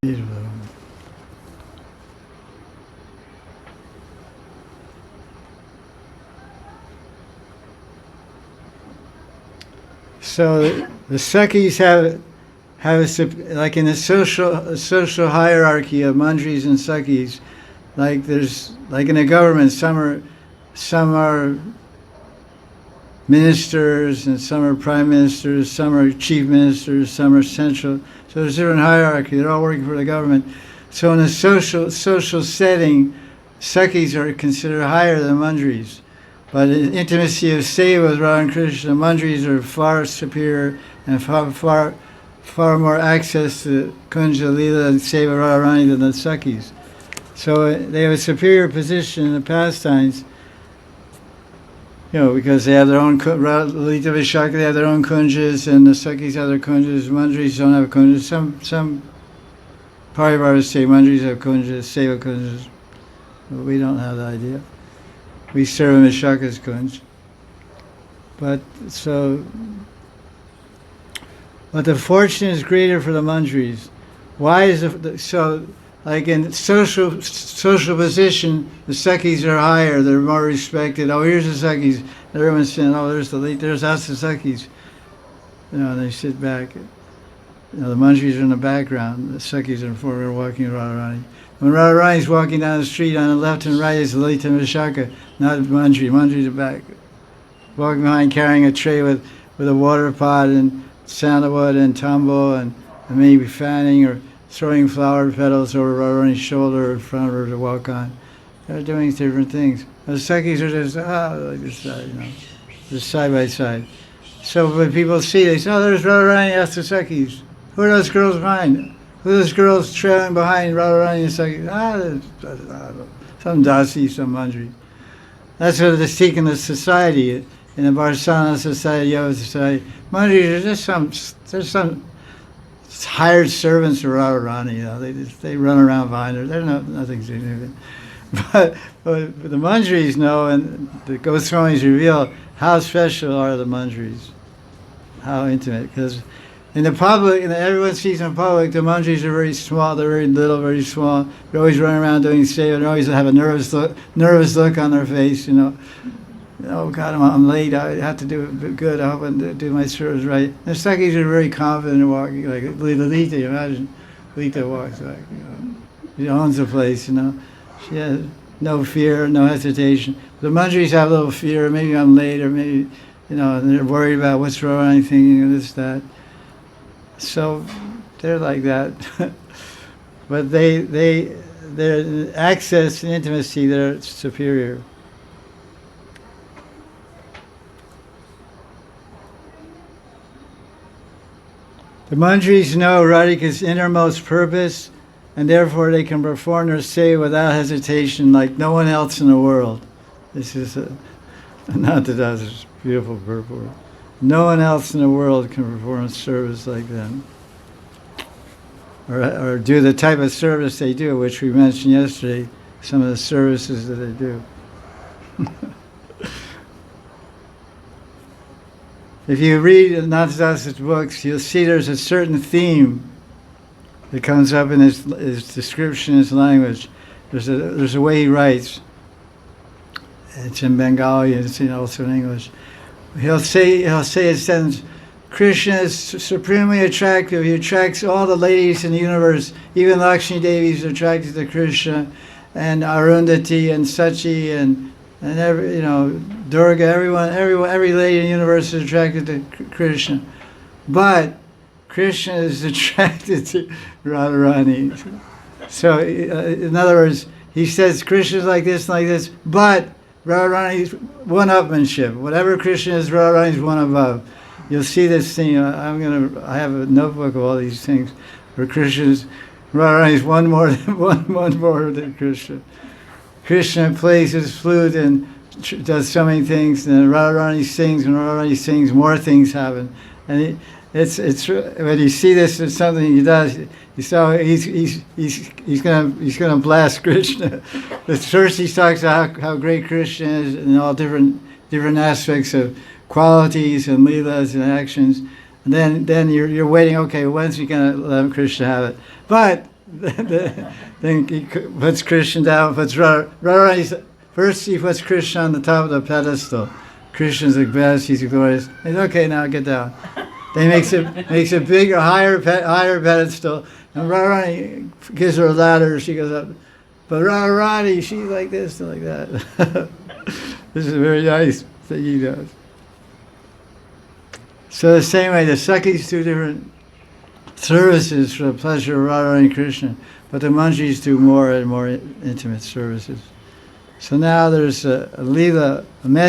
So the Sakhis like in the social hierarchy of Mandris and Sakhis, like there's like in a government, some are ministers and some are prime ministers, some are chief ministers, some are central. So there's different hierarchy. They're all working for the government. So in a social setting, Sakhis are considered higher than Mandris. But in intimacy of seva with Radha and Krishna, Mandris are far superior and far more access to Kunja, Lila, and Seva Radharani than the Sakhis. So they have a superior position in the pastimes, because they have their own Lita Vishaka, they have their own kunjas, and the Sakhis have their kunjas. Mandris don't have kunjas. Some Parivars say Mandris have kunjas, Seva kunjas, but we don't have the idea. We serve Vishaka's kunj. But the fortune is greater for the Mandris. Why is so? Like in social position, the Sakhis are higher. They're more respected. Oh, here's the Sakhis. Everyone's saying, "Oh, there's us, the Sakhis." They sit back. The Mandris are in the background. The Sakhis are in forward, walking Radharani. When Radharani's walking down the street, on the left and right is Lita Vishaka, not Mandri. Mandri's the back, walking behind, carrying a tray with a water pot and sandalwood and tambo and maybe fanning or throwing flower petals over Radharani's shoulder or in front of her to walk on. They're doing different things. The Sakhis are just like this, just side by side. So when people see, they say, "Oh, there's Radharani." That's the Sakhis. Who are those girls behind? Who are those girls trailing behind Radharani and Sakhis? Some Dasi, some Mandri. That's what they seek in the society, in the Varsana society, Yoga society. Mandris are just some hired servants of Radharani. They run around behind her. They're nothing significant. But the Mandris know, and the Goswamis reveal how special are the Mandris, how intimate. Because in the public, everyone sees in the public, the Mandris are very small. They're very little, very small. They're always running around doing seva. They always have a nervous look on their face. Oh God, I'm late. I have to do it good. I hope I do my service right. The Sakhis are very confident walking, like Lita. You imagine, Lita walks like she owns the place. She has no fear, no hesitation. The Mandris have a little fear. Maybe I'm late, or maybe and they're worried about what's wrong, anything, this, that. So they're like that. But their access and intimacy, they're superior. The Mandris know Radhika's innermost purpose, and therefore they can perform their seva without hesitation like no one else in the world. This is not that that's beautiful purport. No one else in the world can perform service like them, or do the type of service they do, which we mentioned yesterday, some of the services that they do. If you read Natadasa's books, you'll see there's a certain theme that comes up in his description, his language. There's a way he writes. It's in Bengali, and it's also in English. He'll say a sentence, Krishna is supremely attractive. He attracts all the ladies in the universe. Even Lakshmi Devi is attracted to Krishna, and Arundhati and Sachi and every, Durga, every lady in the universe is attracted to Krishna. But Krishna is attracted to Radharani. So, in other words, he says Krishna is like this, but Radharani's one-upmanship. Whatever Krishna is, Radharani's one above. You'll see this thing. I have a notebook of all these things where Radharani's one more than Krishna. Krishna plays his flute and does so many things, and Radharani sings, and Radharani sings, more things happen. And it's when you see this, it's something he does. He's gonna blast Krishna. But first he talks about how great Krishna is in all different aspects of qualities and lilas and actions. And then you're waiting. Okay, when's he gonna let Krishna have it? But then he puts Krishna down, puts Radharani. First he puts Krishna on the top of the pedestal. Krishna's the best, he's glorious. He's okay, now get down. Then makes a bigger, higher pedestal, and Radharani gives her a ladder, she goes up. But Radharani, she's like this and like that. This is a very nice thing he does. So the same way, the Sakhis do different services for the pleasure of Radharani and Krishna, but the Manjris do more and more intimate services. So now there's a lila, a message.